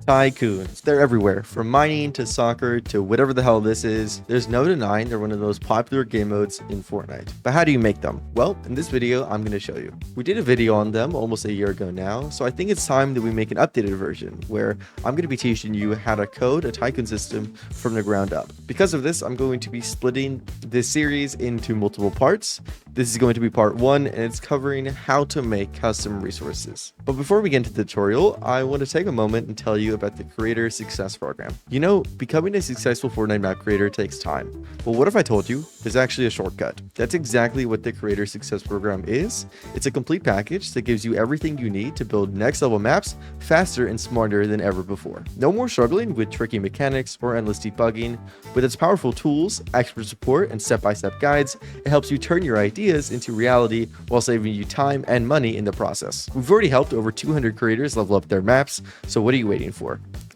Tycoons. They're everywhere, from mining to soccer to whatever the hell this is. There's no denying they're one of the most popular game modes in Fortnite. But how do you make them? Well, in this video, I'm going to show you. We did a video on them almost a year ago now, so I think it's time that we make an updated version where I'm going to be teaching you how to code a Tycoon system from the ground up. Because of this, I'm going to be splitting this series into multiple parts. This is going to be part 1, and it's covering how to make custom resources. But before we get into the tutorial, I want to take a moment and tell you about the Creator Success Program. You know, becoming a successful Fortnite map creator takes time. Well, what if I told you there's actually a shortcut? That's exactly what the Creator Success Program is. It's a complete package that gives you everything you need to build next level maps faster and smarter than ever before. No more struggling with tricky mechanics or endless debugging. With its powerful tools, expert support, and step-by-step guides, it helps you turn your ideas into reality while saving you time and money in the process. We've already helped over 200 creators level up their maps, so what are you waiting for?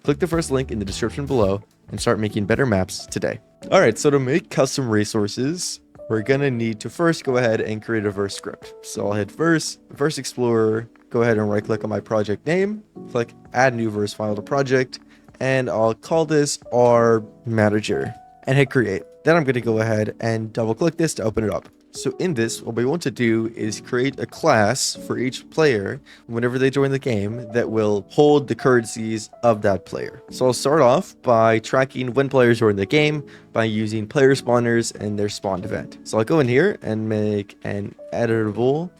Click the first link in the description below and start making better maps today. Alright, so to make custom resources, we're gonna need to first go ahead and create a Verse script. So I'll hit Verse Explorer, go ahead and right click on my project name, click Add New Verse File to Project, and I'll call this our manager and hit create. Then I'm gonna go ahead and double click this to open it up. So in this, what we want to do is create a class for each player whenever they join the game that will hold the currencies of that player. So I'll start off by tracking when players join the game by using player spawners and their spawned event. So I'll go in here and make an editable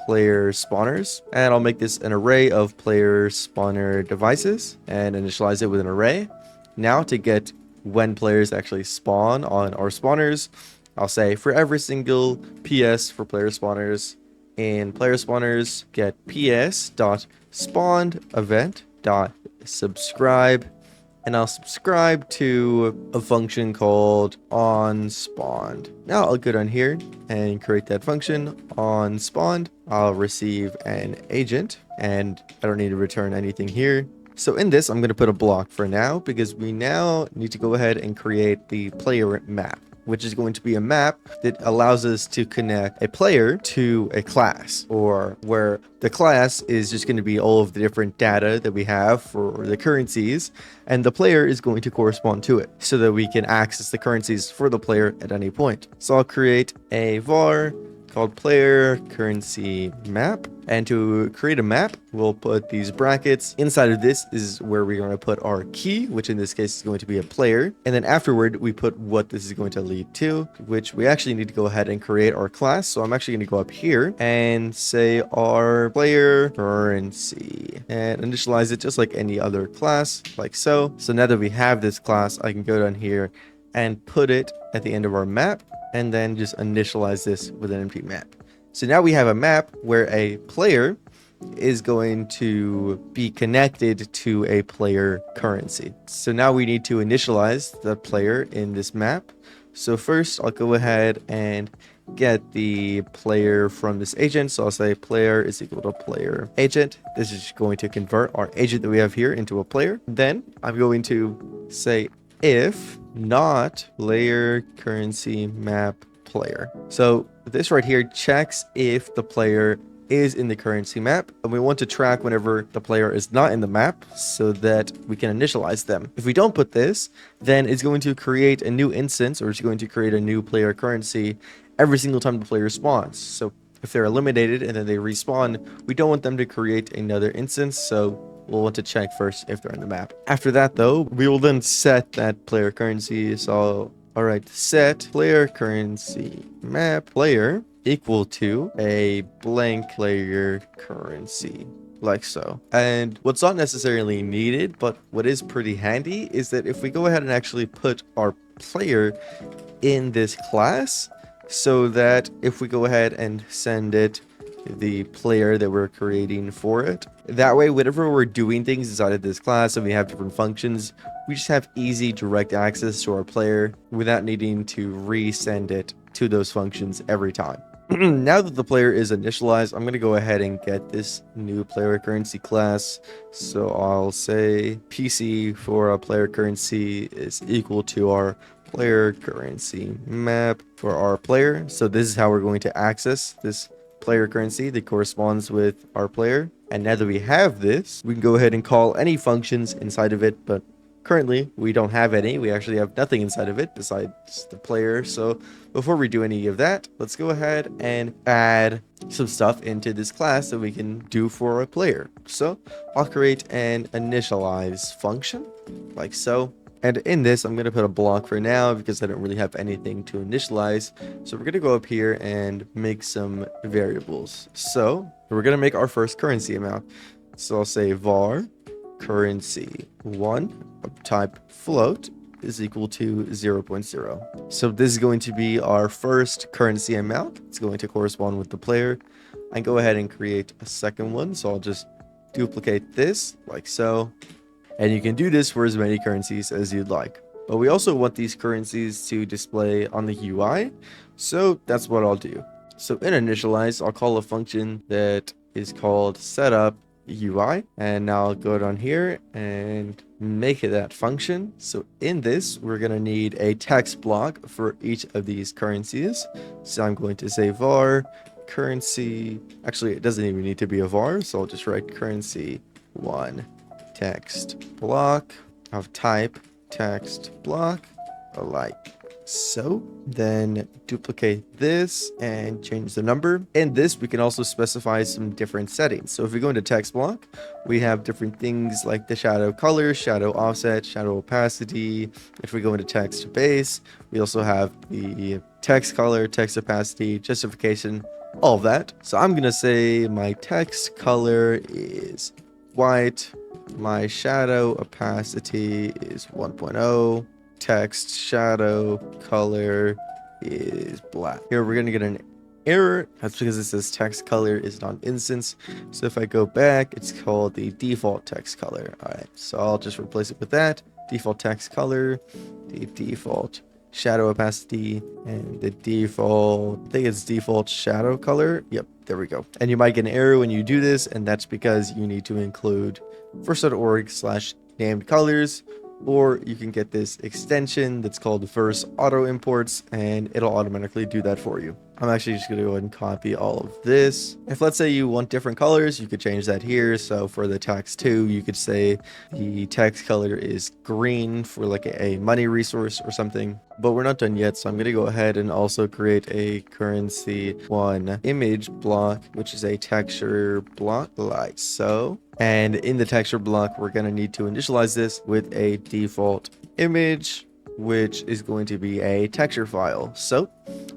player spawners, and I'll make this an array of player spawner devices and initialize it with an array. Now to get when players actually spawn on our spawners, I'll say for every single PS for player spawners, in player spawners get ps dot spawned event dot subscribe, and I'll subscribe to a function called on spawned. Now I'll go down here and create that function on spawned. I'll receive an agent, and I don't need to return anything here. So in this, I'm going to put a block for now because we now need to go ahead and create the player map, which is going to be a map that allows us to connect a player to a class, or where the class is just going to be all of the different data that we have for the currencies, and the player is going to correspond to it so that we can access the currencies for the player at any point. So I'll create a var called player currency map, and to create a map we'll put these brackets. Inside of this is where we're going to put our key, which in this case is going to be a player, and then afterward we put what this is going to lead to, which we actually need to go ahead and create our class. So I'm actually going to go up here and say our player currency and initialize it just like any other class, like so. So now that we have this class, I can go down here and put it at the end of our map, and then just initialize this with an empty map. So now we have a map where a player is going to be connected to a player currency. So now we need to initialize the player in this map. So first I'll go ahead and get the player from this agent. So I'll say player is equal to player agent. This is going to convert our agent that we have here into a player. Then I'm going to say if not player currency map player. So this right here checks if the player is in the currency map, and we want to track whenever the player is not in the map so that we can initialize them. If we don't put this, then it's going to create a new instance, or it's going to create a new player currency every single time the player spawns. So if they're eliminated and then they respawn, we don't want them to create another instance, so we'll want to check first if they're in the map. After that though, we will then set that player currency. So alright, set player currency map player equal to a blank player currency, like so. And what's not necessarily needed, but what is pretty handy, is that if we go ahead and actually put our player in this class, so that if we go ahead and send it the player that we're creating for it, that way whenever we're doing things inside of this class and we have different functions, we just have easy direct access to our player without needing to resend it to those functions every time. Now that the player is initialized, I'm going to go ahead and get this new player currency class. So I'll say PC for a player currency is equal to our player currency map for our player. So this is how we're going to access this player currency that corresponds with our player. And now that we have this, we can go ahead and call any functions inside of it, but currently we don't have any. We actually have nothing inside of it besides the player. So before we do any of that, let's go ahead and add some stuff into this class that we can do for a player. So I'll create an initialize function like so. And in this, I'm going to put a block for now because I don't really have anything to initialize. So we're going to go up here and make some variables. So we're going to make our first currency amount. So I'll say var currency 1 of type float is equal to 0.0. So this is going to be our first currency amount. It's going to correspond with the player. I go ahead and create a second one. So I'll just duplicate this like so. And you can do this for as many currencies as you'd like. But we also want these currencies to display on the UI. So that's what I'll do. So in initialize, I'll call a function that is called setup UI. And now I'll go down here and make it that function. So in this, we're going to need a text block for each of these currencies. So I'm going to say var currency. Actually, it doesn't even need to be a var. So I'll just write currency 1 text block of type text block alike so. Then duplicate this and change the number. In this, we can also specify some different settings. So if we go into text block, we have different things like the shadow color, shadow offset, shadow opacity. If we go into text base, we also have the text color, text opacity, justification, all of that. So I'm going to say my text color is white. My shadow opacity is 1.0. Text shadow color is black. Here we're going to get an error. That's because it says text color is not instance. So if I go back, it's called the default text color. All right, so I'll just replace it with that. Default text color, the default shadow opacity, and the default, I think it's default shadow color. Yep, there we go. And you might get an error when you do this, and that's because you need to include verse.org/named colors, or you can get this extension that's called Verse Auto Imports, and it'll automatically do that for you. I'm actually just going to go ahead and copy all of this. If let's say you want different colors, you could change that here. So for the text 2, you could say the text color is green for like a money resource or something. But we're not done yet, so I'm going to go ahead and also create a currency 1 image block, which is a texture block like so. And in the texture block, we're going to need to initialize this with a default image, which is going to be a texture file. So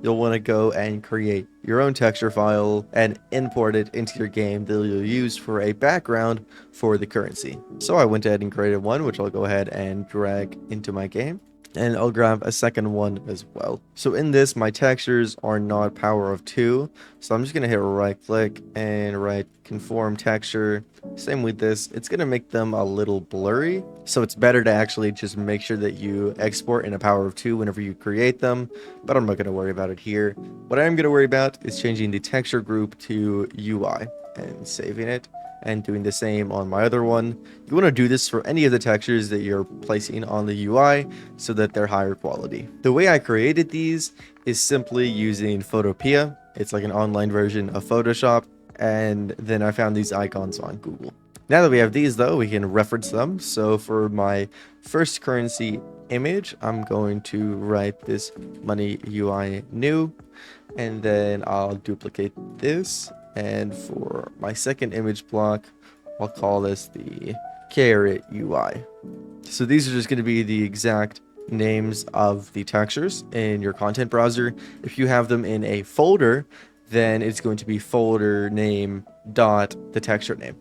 you'll want to go and create your own texture file and import it into your game that you'll use for a background for the currency. So I went ahead and created one, which I'll go ahead and drag into my game. And I'll grab a second one as well. So in this, my textures are not power of 2. So I'm just going to hit right click and write conform texture. Same with this. It's going to make them a little blurry. So it's better to actually just make sure that you export in a power of 2 whenever you create them. But I'm not going to worry about it here. What I am going to worry about is changing the texture group to UI and saving it. And doing the same on my other one. You want to do this for any of the textures that you're placing on the UI so that they're higher quality. The way I created these is simply using Photopea. It's like an online version of Photoshop. And then I found these icons on Google. Now that we have these though, we can reference them. So for my first currency image, I'm going to write this money UI new. And then I'll duplicate this. And for my second image block, I'll call this the carrot UI. So these are just going to be the exact names of the textures in your content browser. If you have them in a folder, then it's going to be folder name dot the texture name.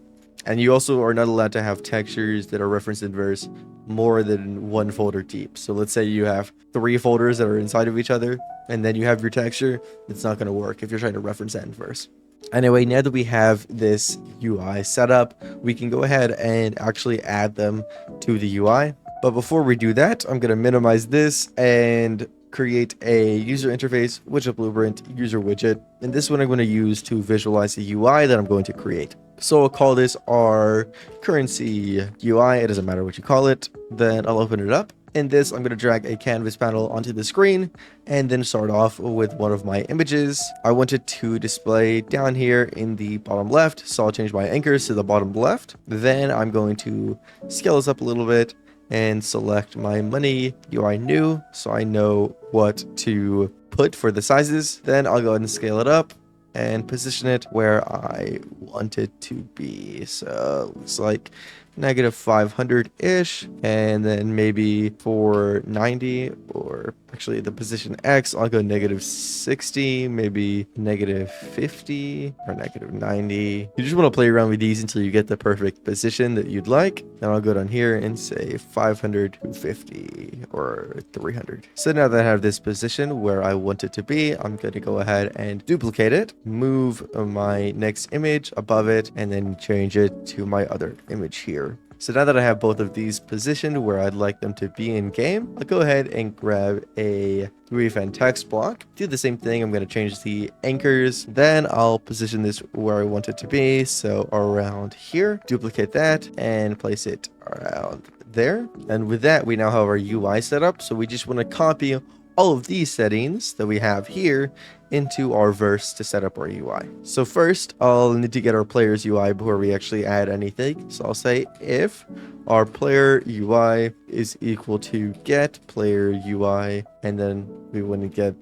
And you also are not allowed to have textures that are referenced in Verse more than one folder deep. So let's say you have 3 folders that are inside of each other, and then you have your texture. It's not going to work if you're trying to reference that in Verse. Anyway, now that we have this UI set up, we can go ahead and actually add them to the UI. But before we do that, I'm going to minimize this and create a user interface, widget blueprint, user widget. And this one I'm going to use to visualize the UI that I'm going to create. So I'll call this our currency UI. It doesn't matter what you call it. Then I'll open it up. In this, I'm going to drag a canvas panel onto the screen and then start off with one of my images. I want it to display down here in the bottom left, so I'll change my anchors to the bottom left. Then I'm going to scale this up a little bit and select my money UI new so I know what to put for the sizes. Then I'll go ahead and scale it up and position it where I want it to be. So it looks like negative 500-ish, and then maybe for 90, or actually the position X, I'll go negative 60, maybe negative 50 or negative 90. You just want to play around with these until you get the perfect position that you'd like. Then I'll go down here and say 500 to 50 or 300. So now that I have this position where I want it to be, I'm going to go ahead and duplicate it, move my next image above it, and then change it to my other image here. So now that I have both of these positioned where I'd like them to be in game, I'll go ahead and grab a UEFN text block. Do the same thing. I'm going to change the anchors. Then I'll position this where I want it to be. So around here, duplicate that and place it around there. And with that, we now have our UI set up. So we just want to copy all of these settings that we have here into our verse to set up our UI. So first, I'll need to get our player's UI before we actually add anything. So I'll say if our player UI is equal to get player UI, and then we want to get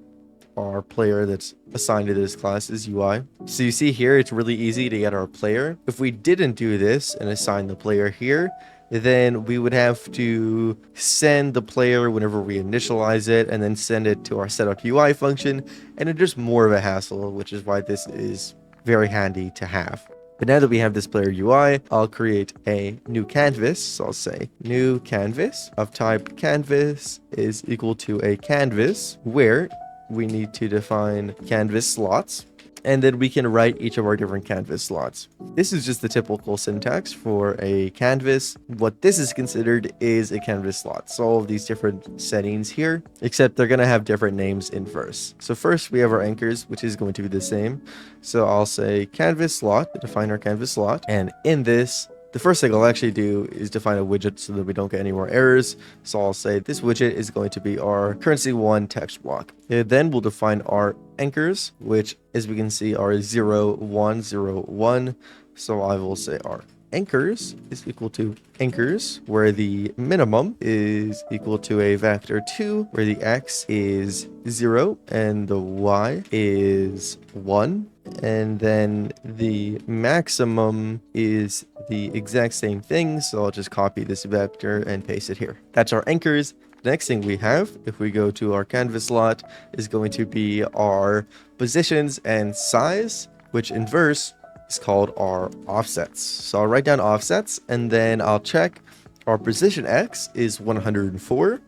our player that's assigned to this class's UI. So you see here, it's really easy to get our player. If we didn't do this and assign the player here, then we would have to send the player whenever we initialize it and then send it to our setup UI function, and it's just more of a hassle, which is why this is very handy to have. But now that we have this player UI, I'll create a new canvas. So I'll say new canvas of type canvas is equal to a canvas where we need to define canvas slots, and then we can write each of our different canvas slots. This is just the typical syntax for a canvas. What this is considered is a canvas slot. So all of these different settings here, except they're going to have different names in Verse. So first we have our anchors, which is going to be the same. So I'll say canvas slot to define our canvas slot. And in this, the first thing I'll actually do is define a widget so that we don't get any more errors. So I'll say this widget is going to be our currency1 text block. And then we'll define our anchors, which as we can see are 0, 1, 0, 1. So I will say our anchors is equal to anchors, where the minimum is equal to a vector 2, where the x is 0 and the y is 1. And then the maximum is the exact same thing, so I'll just copy this vector and paste it here. That's our anchors. The next thing we have, if we go to our canvas slot, is going to be our positions and size, which in Verse is called our offsets. So I'll write down offsets, and then I'll check our position x is 104.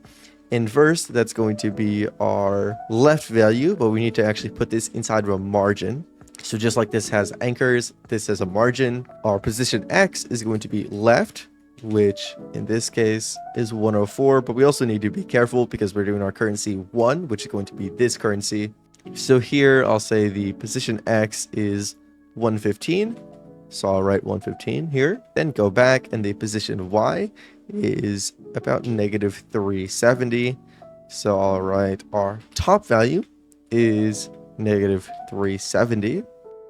In Verse, that's going to be our left value, but we need to actually put this inside of a margin. So just like this has anchors, this has a margin. Our position X is going to be left, which in this case is 104, but we also need to be careful because we're doing our currency 1, which is going to be this currency. So here I'll say the position X is 115. So I'll write 115 here, then go back, and the position Y is about negative 370. So I'll write our top value is negative 370.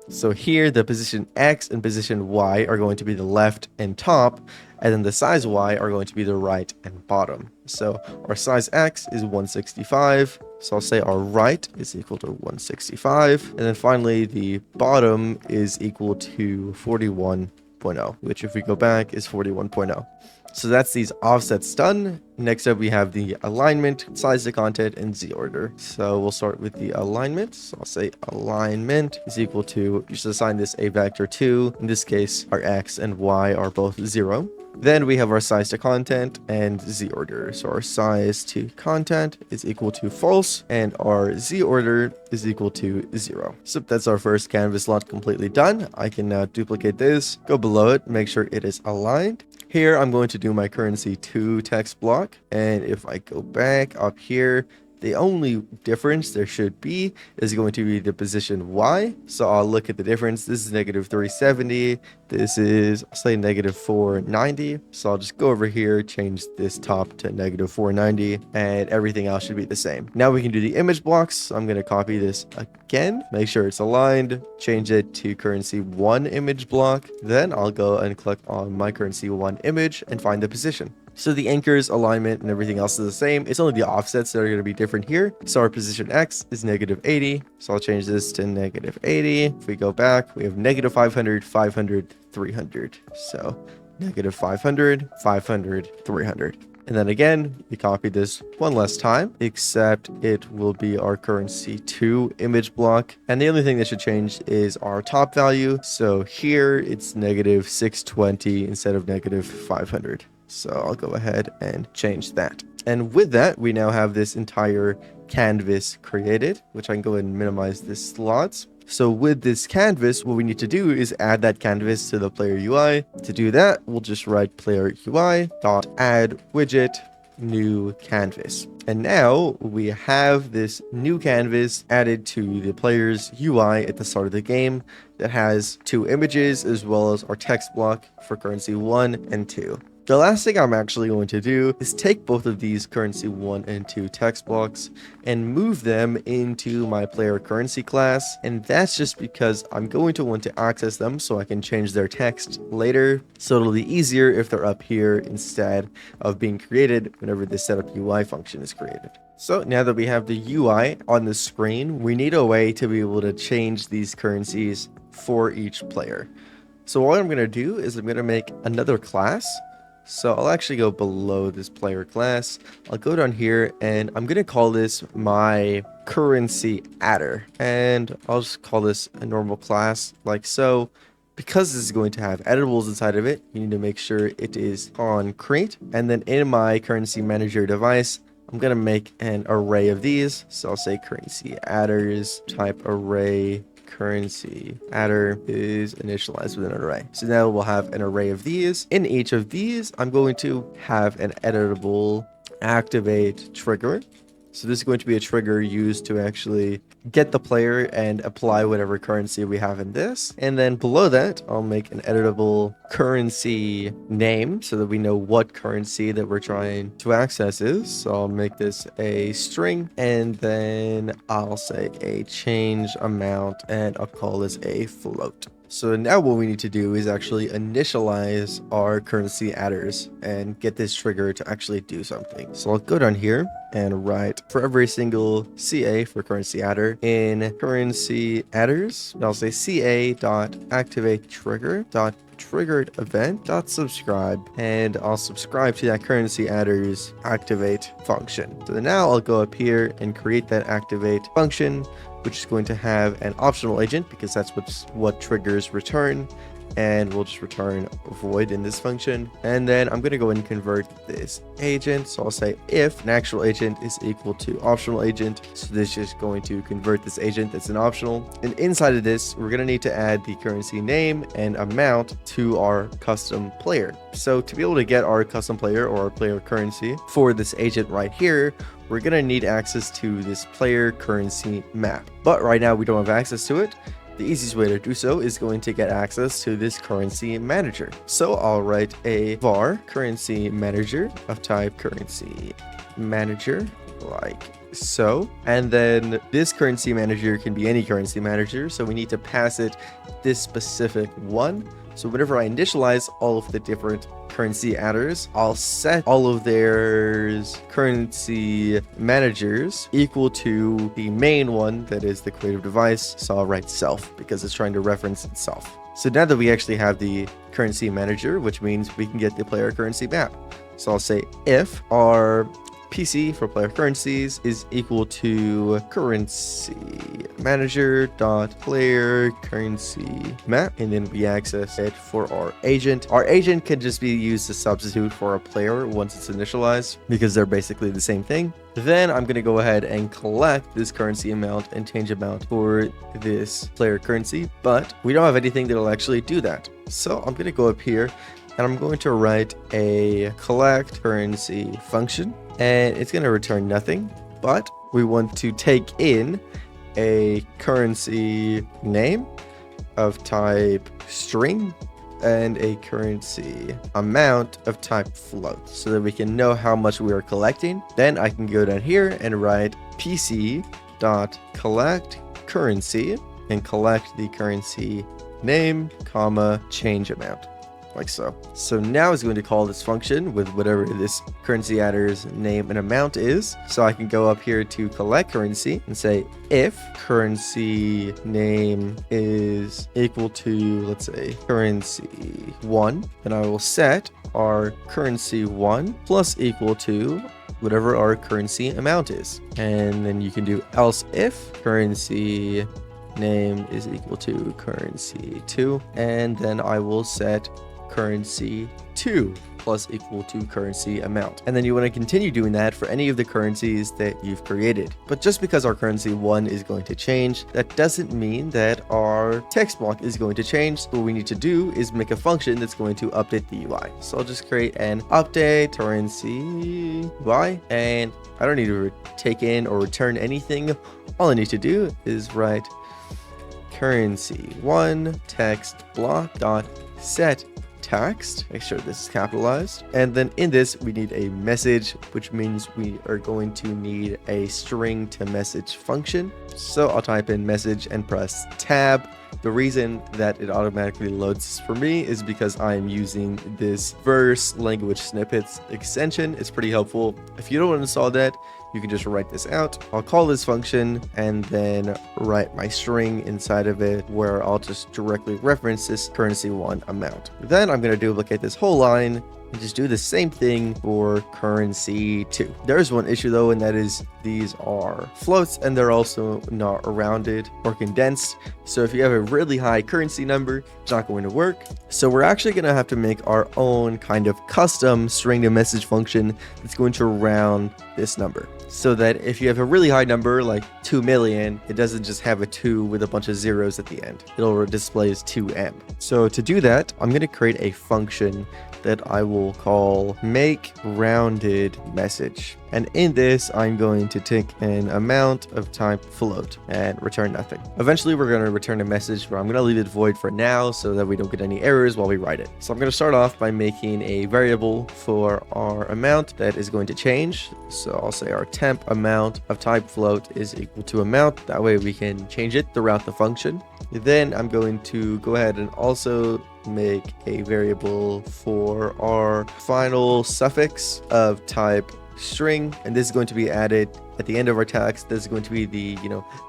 So here the position X and position Y are going to be the left and top, and then the size Y are going to be the right and bottom. So our size X is 165. So I'll say our right is equal to 165. And then finally the bottom is equal to 41.0, which if we go back is 41.0. So that's these offsets done. Next up, we have the alignment, size to content, and Z order. So we'll start with the alignment. So I'll say alignment is equal to, you should assign this a vector 2. In this case, our X and Y are both 0. Then we have our size to content and Z order. So our size to content is equal to false, and our Z order is equal to 0. So that's our first canvas slot completely done. I can now duplicate this, go below it, make sure it is aligned. Here, I'm going to do my currency 2 text block. And if I go back up here, The only difference there should be is going to be the position Y. So I'll look at the difference. This is negative 370. This is, I'll say, negative 490. So I'll just go over here, change this top to negative 490, and everything else should be the same. Now we can do the image blocks. I'm going to copy this again, make sure it's aligned, change it to currency 1 image block. Then I'll go and click on my currency 1 image and find the position. So the anchors, alignment, and everything else is the same. It's only the offsets that are going to be different here. So our position X is negative 80. So I'll change this to negative 80. If we go back, we have negative 500, 500, 300. So negative 500, 500, 300. And then again, we copy this one last time, except it will be our currency 2 image block. And the only thing that should change is our top value. So here it's negative 620 instead of negative 500. So I'll go ahead and change that. And with that, we now have this entire canvas created, which I can go ahead and minimize the slots. So with this canvas, what we need to do is add that canvas to the player UI. To do that, we'll just write player UI dot add widget new canvas. And now we have this new canvas added to the player's UI at the start of the game that has 2 images as well as our text block for currency 1 and 2. The last thing I'm actually going to do is take both of these currency 1 and 2 text blocks and move them into my player currency class. And that's just because I'm going to want to access them so I can change their text later. So it'll be easier if they're up here instead of being created whenever the setup UI function is created. So now that we have the UI on the screen, we need a way to be able to change these currencies for each player. So what I'm going to do is I'm going to make another class. So I'll actually go below this player class. I'll go down here and I'm going to call this my currency adder. And I'll just call this a normal class like so. Because this is going to have editables inside of it, you need to make sure it is concrete. And then in my currency manager device, I'm going to make an array of these. So I'll say currency adders type array. Currency adder is initialized with an array. So now we'll have an array of these. In each of these, I'm going to have an editable activate trigger. So this is going to be a trigger used to actually get the player and apply whatever currency we have in this. And then below that, I'll make an editable currency name so that we know what currency that we're trying to access is. So I'll make this a string and then I'll say a change amount and I'll call this a float. So now what we need to do is actually initialize our currency adders and get this trigger to actually do something. So I'll go down here and write for every single CA for currency adder in currency adders. I'll say CA.activate triggered event.subscribe, and I'll subscribe to that currency adder's activate function. So now I'll go up here and create that activate function, which is going to have an optional agent because that's what triggers return, and we'll just return void in this function. And then I'm going to go and convert this agent. So I'll say if an actual agent is equal to optional agent. So this is going to convert this agent that's an optional. And inside of this, we're going to need to add the currency name and amount to our custom player. So to be able to get our custom player or our player currency for this agent right here, we're going to need access to this player currency map. But right now we don't have access to it. The easiest way to do so is going to get access to this currency manager. So I'll write a var currency manager of type currency manager like so. And then this currency manager can be any currency manager. So we need to pass it this specific one. So whenever I initialize all of the different currency adders, I'll set all of their currency managers equal to the main one that is the creative device. So I'll write self because it's trying to reference itself. So now that we actually have the currency manager, which means we can get the player currency map. So I'll say if our PC for player currencies is equal to currency manager dot player currency map, and then we access it for our agent. Our agent can just be used to substitute for a player once it's initialized because they're basically the same thing. Then I'm going to go ahead and collect this currency amount and change amount for this player currency, but we don't have anything that'll actually do that. So I'm going to go up here and I'm going to write a collect currency function. And it's going to return nothing, but we want to take in a currency name of type string and a currency amount of type float so that we can know how much we are collecting. Then I can go down here and write pc.collect currency and collect the currency name, comma, change amount, like so. So now it's going to call this function with whatever this currency adder's name and amount is. So I can go up here to collect currency and say if currency name is equal to, let's say, currency 1, then I will set our currency 1 plus equal to whatever our currency amount is. And then you can do else if currency name is equal to currency 2, and then I will set currency 2 plus equal to currency amount. And then you want to continue doing that for any of the currencies that you've created. But just because our currency 1 is going to change, that doesn't mean that our text block is going to change. So what we need to do is make a function that's going to update the UI. So I'll just create an update currency UI, and I don't need to take in or return anything. All I need to do is write currency1 text block dot set text. Make sure this is capitalized. And then in this, we need a message, which means we are going to need a string to message function. So I'll type in message and press tab. The reason that it automatically loads for me is because I'm using this Verse language snippets extension. It's pretty helpful. If you don't want to install that, you can just write this out. I'll call this function and then write my string inside of it where I'll just directly reference this currency 1 amount. Then I'm going to duplicate this whole line and just do the same thing for currency 2. There's one issue though, and that is these are floats and they're also not rounded or condensed. So if you have a really high currency number, it's not going to work. So we're actually going to have to make our own kind of custom string to message function that's going to round this number. So that if you have a really high number like 2 million, it doesn't just have a 2 with a bunch of zeros at the end. It'll display as 2M. So to do that, I'm going to create a function that I will call make rounded message. And in this, I'm going to take an amount of type float and return nothing. Eventually, we're going to return a message, but I'm going to leave it void for now so that we don't get any errors while we write it. So I'm going to start off by making a variable for our amount that is going to change. So I'll say our temp amount of type float is equal to amount. That way we can change it throughout the function. Then I'm going to go ahead and also make a variable for our final suffix of type string, and this is going to be added at the end of our text. This is going to be the,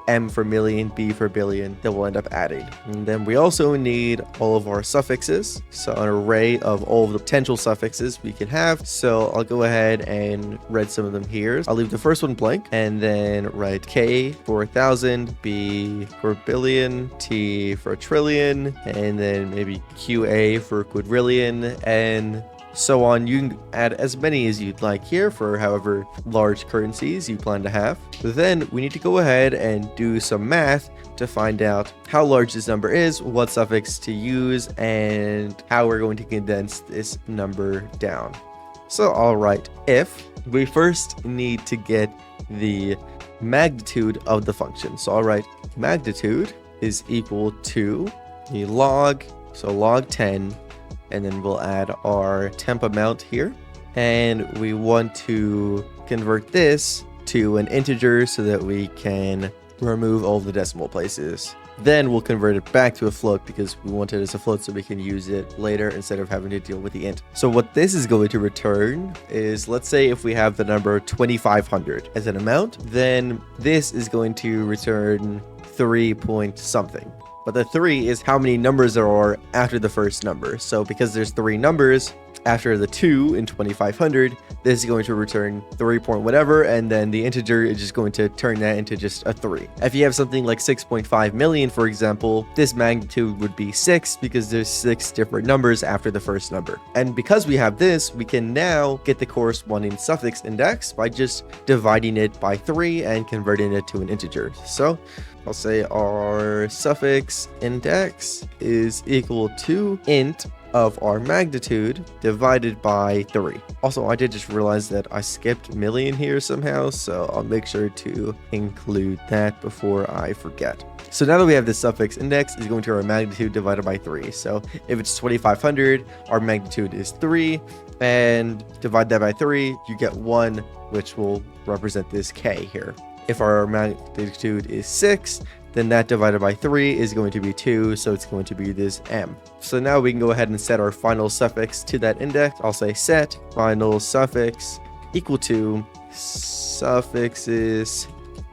M for million, B for billion that we'll end up adding. And then we also need all of our suffixes, so an array of all of the potential suffixes we can have. So I'll go ahead and write some of them here. I'll leave the first one blank and then write K for 1,000, B for billion, T for trillion, and then maybe QA for quadrillion, and so on. You can add as many as you'd like here for however large currencies you plan to have. Then we need to go ahead and do some math to find out how large this number is, what suffix to use, and how we're going to condense this number down. So I'll write if. We first need to get the magnitude of the function. So I'll write magnitude is equal to the log, so log 10, and then we'll add our temp amount here. And we want to convert this to an integer so that we can remove all the decimal places. Then we'll convert it back to a float because we want it as a float so we can use it later instead of having to deal with the int. So what this is going to return is, let's say if we have the number 2,500 as an amount, then this is going to return 3 point something. But the 3 is how many numbers there are after the first number. So because there's 3 numbers after the 2 in 2,500, this is going to return 3 point whatever, and then the integer is just going to turn that into just a 3. If you have something like 6.5 million, for example, this magnitude would be 6 because there's 6 different numbers after the first number. And because we have this, we can now get the corresponding suffix index by just dividing it by 3 and converting it to an integer. So I'll say our suffix index is equal to int of our magnitude divided by 3. Also, I did just realize that I skipped million here somehow, so I'll make sure to include that before I forget. So now that we have this suffix index is going to our magnitude divided by 3. So if it's 2500, our magnitude is 3, and divide that by 3, you get 1, which will represent this k here. If our magnitude is 6, then that divided by 3 is going to be 2, so it's going to be this m. So now we can go ahead and set our final suffix to that index. I'll say set final suffix equal to suffixes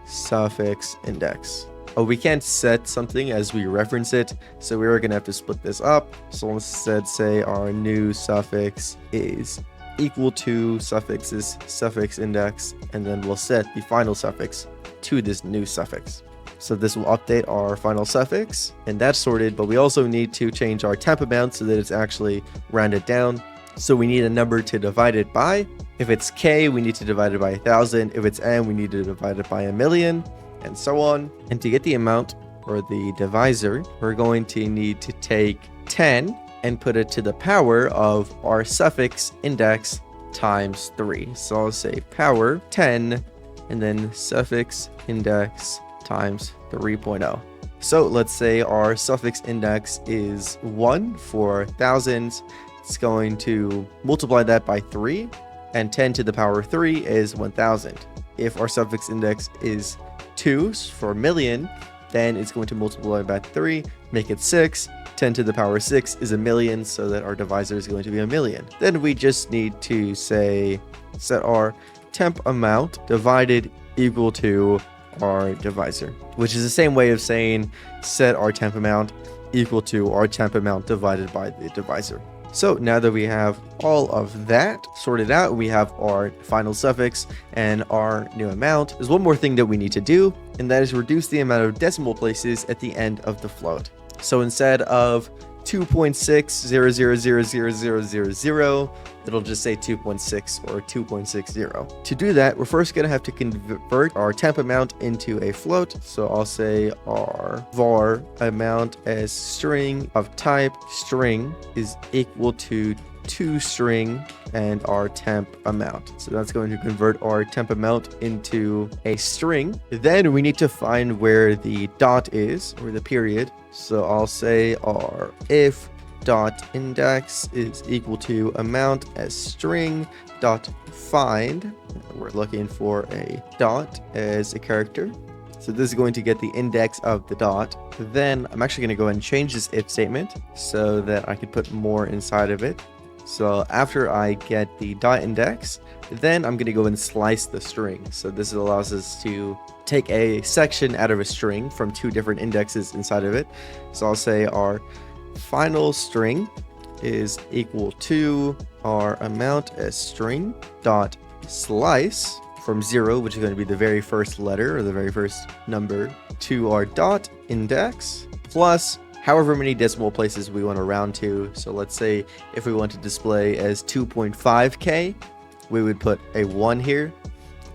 suffix index. Oh, we can't set something as we reference it, so we're going to have to split this up. So instead say our new suffix is equal to suffixes suffix index, and then we'll set the final suffix to this new suffix. So this will update our final suffix, and that's sorted, but we also need to change our temp amount so that it's actually rounded down. So we need a number to divide it by. If it's k, we need to divide it by 1,000. If it's m, we need to divide it by 1,000,000, and so on. And to get the amount, or the divisor, we're going to need to take 10 and put it to the power of our suffix index times 3. So I'll say power 10, and then suffix index times 3.0. So let's say our suffix index is 1 for thousands. It's going to multiply that by 3, and 10 to the power of 3 is 1,000. If our suffix index is 2 for million, then it's going to multiply by 3, make it 6. 10 to the power of 6 is 1,000,000, so that our divisor is going to be 1,000,000. Then we just need to say set our temp amount divided equal to our divisor, which is the same way of saying set our temp amount equal to our temp amount divided by the divisor. So now that we have all of that sorted out, we have our final suffix and our new amount. There's one more thing that we need to do, and that is reduce the amount of decimal places at the end of the float. So instead of 2.6000000, it'll just say 2.6 or 2.60. To do that, we're first going to have to convert our temp amount into a float. So I'll say our var amount as string of type string is equal to toString and our temp amount. So that's going to convert our temp amount into a string. Then we need to find where the dot is, or the period. So I'll say our if dot index is equal to amount as string dot find. We're looking for a dot as a character. So this is going to get the index of the dot. Then I'm actually going to go ahead and change this if statement so that I can put more inside of it. So after I get the dot index, then I'm going to go and slice the string. So this allows us to take a section out of a string from 2 different indexes inside of it. So I'll say our final string is equal to our amount as string dot slice from 0, which is going to be the very first letter or the very first number, to our dot index plus however many decimal places we want to round to. So let's say if we want to display as 2.5k, we would put a 1 here.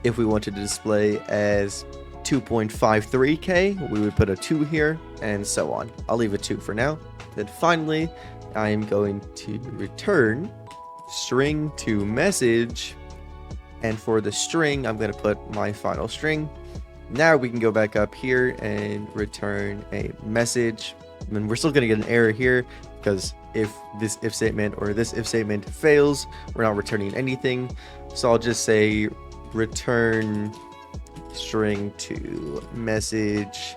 If we wanted to display as 2.53k, we would put a 2 here, and so on. I'll leave a 2 for now. Then finally, I'm going to return string to message, and for the string, I'm going to put my final string. Now we can go back up here and return a message. And we're still going to get an error here because if this if statement or this if statement fails, we're not returning anything. So I'll just say return string to message,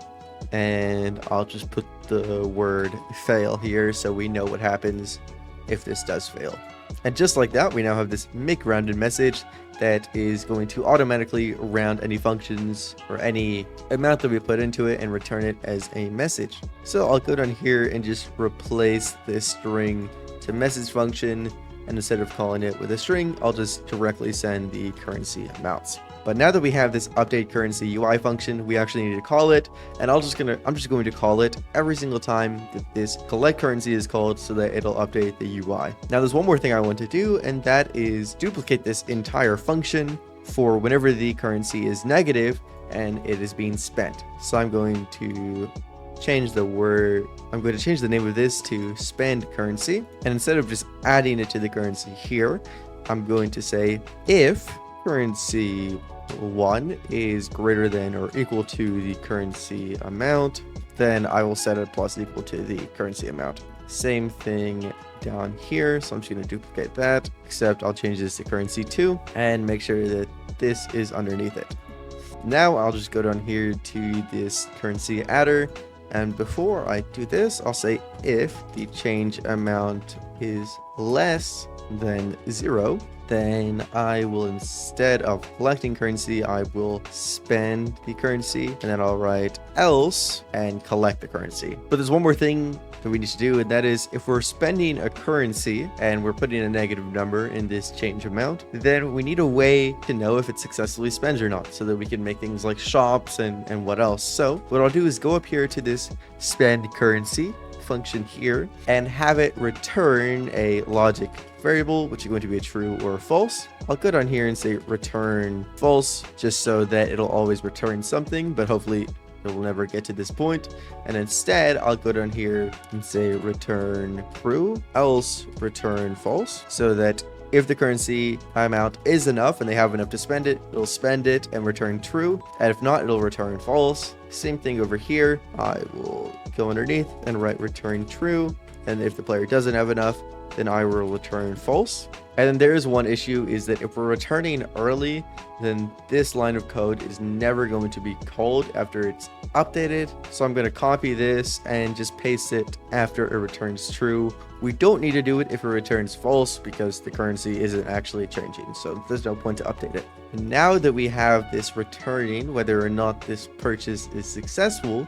and I'll just put the word fail here so we know what happens if this does fail. And just like that, we now have this make rounded message that is going to automatically round any functions or any amount that we put into it and return it as a message. So I'll go down here and just replace this string to message function, and instead of calling it with a string, I'll just directly send the currency amounts. But now that we have this update currency UI function, we actually need to call it, and I'm just going to call it every single time that this collect currency is called so that it'll update the UI. Now there's one more thing I want to do, and that is duplicate this entire function for whenever the currency is negative and it is being spent. So I'm going to change the word. I'm going to change the name of this to spend currency. And instead of just adding it to the currency here, I'm going to say if currency 1 is greater than or equal to the currency amount, then I will set it plus equal to the currency amount. Same thing down here. So I'm just going to duplicate that, except I'll change this to currency 2 and make sure that this is underneath it. Now I'll just go down here to this currency adder. And before I do this, I'll say if the change amount is less than 0, then I will, instead of collecting currency, I will spend the currency, and then I'll write else and collect the currency. But there's one more thing that we need to do, and that is if we're spending a currency and we're putting a negative number in this change amount, then we need a way to know if it successfully spends or not, so that we can make things like shops and what else. So what I'll do is go up here to this spend currency function here and have it return a logic variable, which is going to be a true or a false. I'll go down here and say return false, just so that it'll always return something, but hopefully it will never get to this point. And instead, I'll go down here and say return true, else return false, so that if the currency amount is enough and they have enough to spend it, it'll spend it and return true. And if not, it'll return false. Same thing over here. I will go underneath and write return true. And if the player doesn't have enough, then I will return false. And then there is one issue, is that if we're returning early, then this line of code is never going to be called after it's updated. So I'm going to copy this and just paste it after it returns true. We don't need to do it if it returns false because the currency isn't actually changing, so there's no point to update it. And now that we have this returning whether or not this purchase is successful,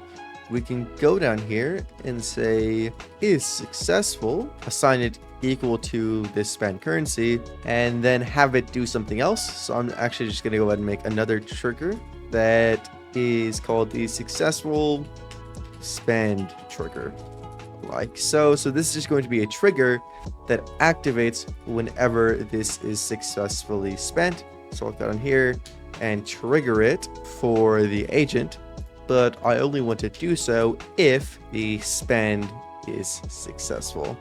we can go down here and say is successful, assign it equal to this spend currency, and then have it do something else. So I'm actually just going to go ahead and make another trigger that is called the successful spend trigger, like so. So this is just going to be a trigger that activates whenever this is successfully spent. So I'll go down here and trigger it for the agent, but I only want to do so if the spend is successful,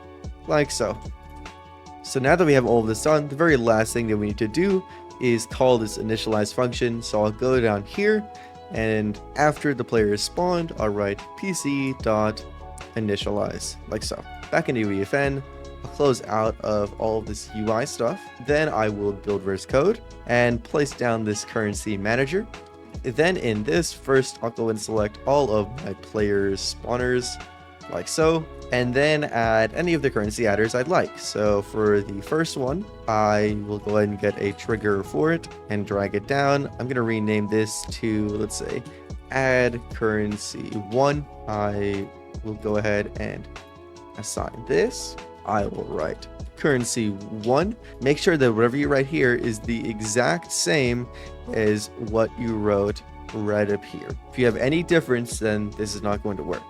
like so. So now that we have all of this done, the very last thing that we need to do is call this initialize function. So I'll go down here, and after the player is spawned, I'll write pc.initialize, like so. Back in UEFN, I'll close out of all of this UI stuff. Then I will build verse code and place down this currency manager. Then in this, first I'll go and select all of my players' spawners, like so, and then add any of the currency adders I'd like. So for the first one, I will go ahead and get a trigger for it and drag it down. I'm going to rename this to, let's say, add currency 1. I will go ahead and assign this. I will write currency 1. Make sure that whatever you write here is the exact same as what you wrote right up here. If you have any difference, then this is not going to work.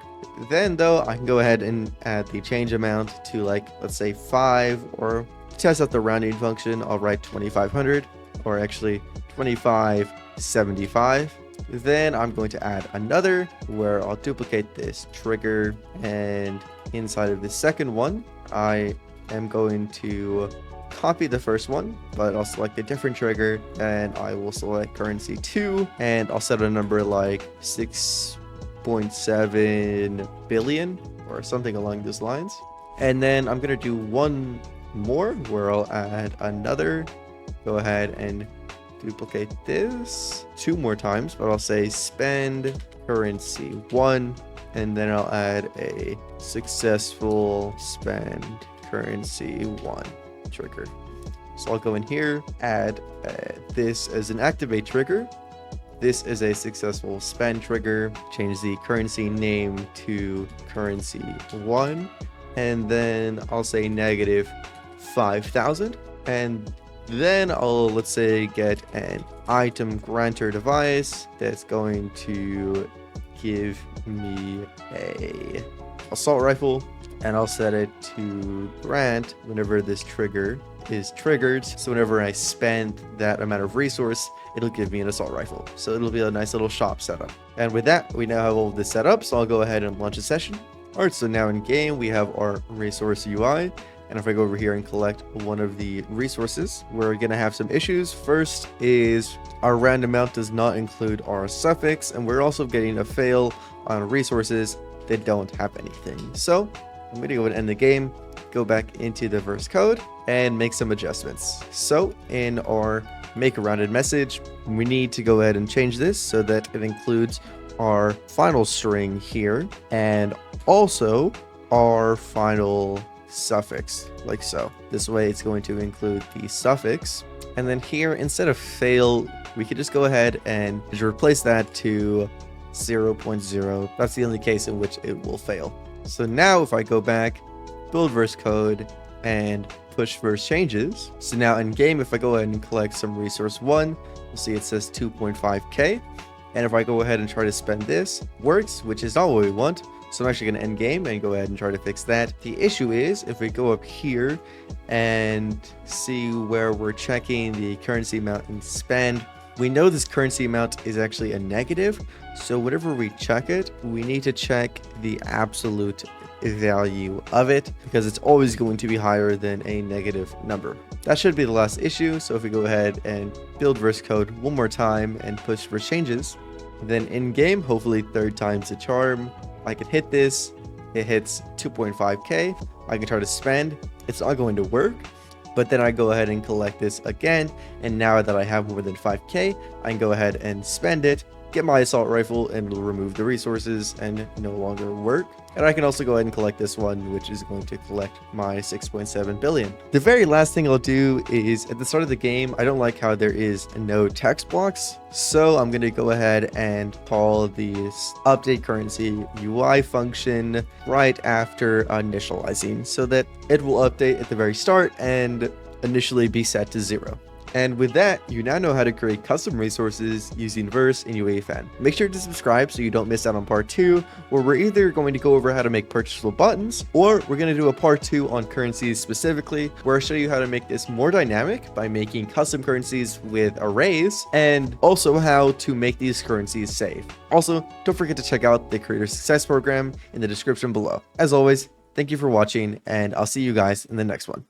Then though, I can go ahead and add the change amount to, like, let's say 5, or test out the rounding function, I'll write 2500, or actually 2575. Then I'm going to add another where I'll duplicate this trigger, and inside of the second one, I am going to copy the first one, but I'll select a different trigger, and I will select currency 2, and I'll set a number like 6.7 billion or something along those lines. And then I'm going to do one more where I'll add another. Go ahead and duplicate this 2 more times, but I'll say spend currency 1, and then I'll add a successful spend currency 1 trigger. So I'll go in here, add this as an activate trigger. This is a successful spend trigger. Change the currency name to currency 1, and then I'll say negative 5,000. And then I'll, let's say, get an item granter device that's going to give me a assault rifle, and I'll set it to grant whenever this trigger is triggered. So whenever I spend that amount of resource, it'll give me an assault rifle. So it'll be a nice little shop setup. And with that, we now have all of this set up. So I'll go ahead and launch a session. All right, so now in game, we have our resource UI. And if I go over here and collect one of the resources, we're going to have some issues. First is our random amount does not include our suffix, and we're also getting a fail on resources that don't have anything. So I'm going to go ahead and end the game, go back into the verse code, and make some adjustments. So in our make a rounded message, we need to go ahead and change this so that it includes our final string here, and also our final suffix, like so. This way it's going to include the suffix, and then here instead of fail we could just go ahead and replace that to 0.0. That's the only case in which it will fail. So now if I go back, build verse code, and push verse changes, so now in game if I go ahead and collect some resource 1, you'll see it says 2.5k, and if I go ahead and try to spend this, works, which is not what we want. So I'm actually going to end game and go ahead and try to fix that. The issue is if we go up here and see where we're checking the currency amount and spend, we know this currency amount is actually a negative. So whenever we check it, we need to check the absolute value of it because it's always going to be higher than a negative number. That should be the last issue. So if we go ahead and build verse code one more time and push verse changes, then in game, hopefully third time's the charm, I can hit this, it hits 2.5k, I can try to spend, it's not going to work, but then I go ahead and collect this again, and now that I have more than 5k, I can go ahead and spend it, get my assault rifle, and it'll remove the resources and no longer work. And I can also go ahead and collect this one, which is going to collect my 6.7 billion. The very last thing I'll do is at the start of the game, I don't like how there is no text blocks. So I'm going to go ahead and call this update currency UI function right after initializing so that it will update at the very start and initially be set to 0. And with that, you now know how to create custom resources using Verse and UEFN. Make sure to subscribe so you don't miss out on part 2, where we're either going to go over how to make purchasable buttons, or we're going to do a part 2 on currencies specifically, where I show you how to make this more dynamic by making custom currencies with arrays, and also how to make these currencies safe. Also, don't forget to check out the Creator Success Program in the description below. As always, thank you for watching, and I'll see you guys in the next one.